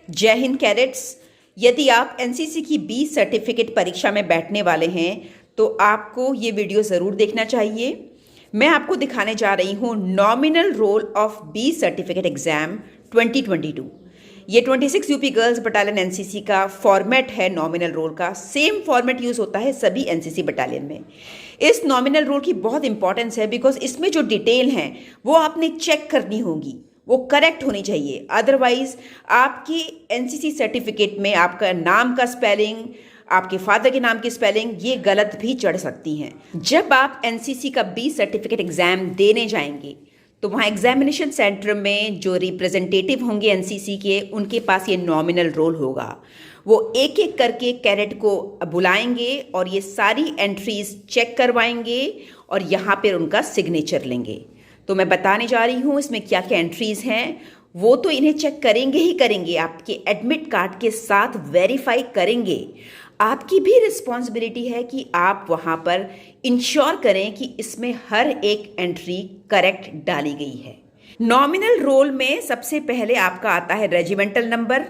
जय हिंद कैडेट्स। यदि आप एनसीसी की बी सर्टिफिकेट परीक्षा में बैठने वाले हैं तो आपको ये वीडियो ज़रूर देखना चाहिए। मैं आपको दिखाने जा रही हूँ nominal roll of B certificate exam 2022। ये 26 यूपी गर्ल्स बटालियन एनसीसी का फॉर्मेट है। नॉमिनल रोल का सेम फॉर्मेट यूज़ होता है सभी एनसीसी बटालियन में। इस नॉमिनल रोल की बहुत इंपॉर्टेंस है बिकॉज इसमें जो डिटेल हैं वो आपने चेक करनी होगी, वो करेक्ट होनी चाहिए। अदरवाइज आपकी एनसीसी सर्टिफिकेट में आपका नाम का स्पेलिंग, आपके फादर के नाम की स्पेलिंग ये गलत भी चढ़ सकती हैं। जब आप एनसीसी का बी सर्टिफिकेट एग्ज़ाम देने जाएंगे तो वहाँ एग्जामिनेशन सेंटर में जो रिप्रेजेंटेटिव होंगे एनसीसी के, उनके पास ये नॉमिनल रोल होगा। वो एक एक करके कैडेट को बुलाएंगे और ये सारी एंट्रीज चेक करवाएंगे और यहाँ पर उनका सिग्नेचर लेंगे। तो मैं बताने जा रही हूँ इसमें क्या क्या एंट्रीज हैं। वो तो इन्हें चेक करेंगे ही करेंगे, आपके एडमिट कार्ड के साथ वेरीफाई करेंगे। आपकी भी रिस्पॉन्सिबिलिटी है कि आप वहाँ पर इंश्योर करें कि इसमें हर एक एंट्री करेक्ट डाली गई है। नॉमिनल रोल में सबसे पहले आपका आता है रेजिमेंटल नंबर।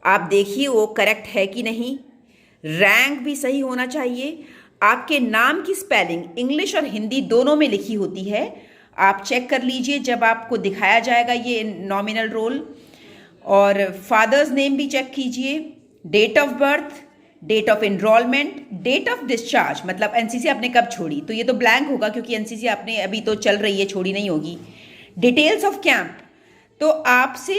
आप देखिए वो करेक्ट है कि नहीं। रैंक भी सही होना चाहिए। आपके नाम की स्पेलिंग इंग्लिश और हिंदी दोनों में लिखी होती है, आप चेक कर लीजिए जब आपको दिखाया जाएगा ये नॉमिनल रोल। और फादर्स नेम भी चेक कीजिए। Date of birth, date of enrolment, date of discharge, मतलब एनसीसी आपने कब छोड़ी, तो ये तो ब्लैंक होगा क्योंकि एनसीसी आपने अभी तो चल रही है, छोड़ी नहीं होगी। डिटेल्स ऑफ कैंप, तो आपसे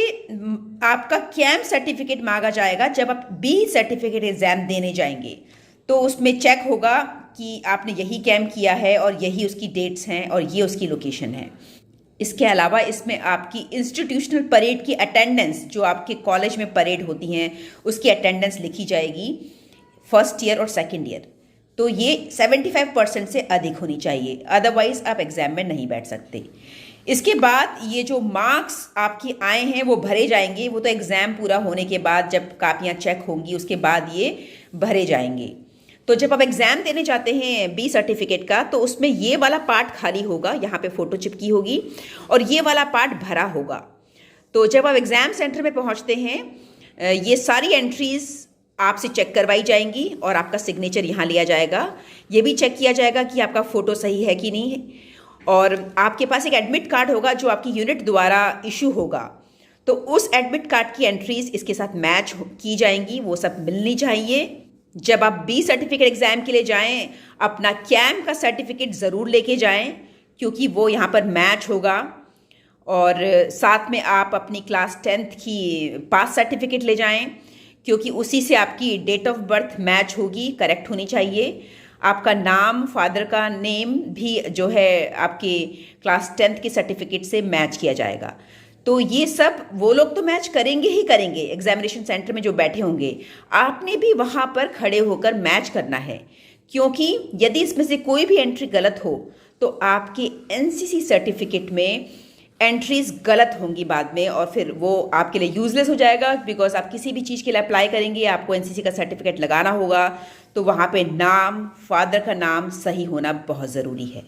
आपका कैंप सर्टिफिकेट मांगा जाएगा जब आप बी सर्टिफिकेट एग्जाम देने जाएंगे। तो उसमें चेक होगा कि आपने यही कैंप किया है और यही उसकी डेट्स हैं और ये उसकी लोकेशन है। इसके अलावा इसमें आपकी इंस्टीट्यूशनल परेड की अटेंडेंस, जो आपके कॉलेज में परेड होती हैं उसकी अटेंडेंस लिखी जाएगी फर्स्ट ईयर और सेकंड ईयर। तो ये 75% से अधिक होनी चाहिए, अदरवाइज आप एग्जाम में नहीं बैठ सकते। इसके बाद ये जो मार्क्स आपकी आए हैं वो भरे जाएंगे। वो तो एग्ज़ाम पूरा होने के बाद जब कापियाँ चेक होंगी उसके बाद ये भरे जाएंगे। तो जब आप एग्ज़ाम देने जाते हैं बी सर्टिफिकेट का तो उसमें ये वाला पार्ट खाली होगा, यहाँ पे फ़ोटो चिपकी होगी और ये वाला पार्ट भरा होगा। तो जब आप एग्ज़ाम सेंटर में पहुँचते हैं ये सारी एंट्रीज़ आपसे चेक करवाई जाएंगी और आपका सिग्नेचर यहाँ लिया जाएगा। ये भी चेक किया जाएगा कि आपका फ़ोटो सही है कि नहीं है। और आपके पास एक एडमिट कार्ड होगा जो आपकी यूनिट द्वारा इशू होगा, तो उस एडमिट कार्ड की एंट्रीज़ इसके साथ मैच की जाएंगी, वो सब मिलनी चाहिए। जब आप बी सर्टिफिकेट एग्ज़ाम के लिए जाएं अपना कैंप का सर्टिफिकेट ज़रूर लेके जाएं क्योंकि वो यहाँ पर मैच होगा। और साथ में आप अपनी क्लास 10th की पास सर्टिफिकेट ले जाएं क्योंकि उसी से आपकी डेट ऑफ बर्थ मैच होगी, करेक्ट होनी चाहिए। आपका नाम, फादर का नेम भी जो है आपके क्लास 10th के सर्टिफिकेट से मैच किया जाएगा। तो ये सब वो लोग तो मैच करेंगे ही करेंगे, एग्जामिनेशन सेंटर में जो बैठे होंगे आपने भी वहाँ पर खड़े होकर मैच करना है। क्योंकि यदि इसमें से कोई भी एंट्री गलत हो तो आपके एनसीसी सर्टिफिकेट में एंट्रीज गलत होंगी बाद में और फिर वो आपके लिए यूजलेस हो जाएगा। बिकॉज आप किसी भी चीज़ के लिए अप्लाई करेंगे आपको एनसीसी का सर्टिफिकेट लगाना होगा, तो वहाँ पे नाम, फादर का नाम सही होना बहुत ज़रूरी है।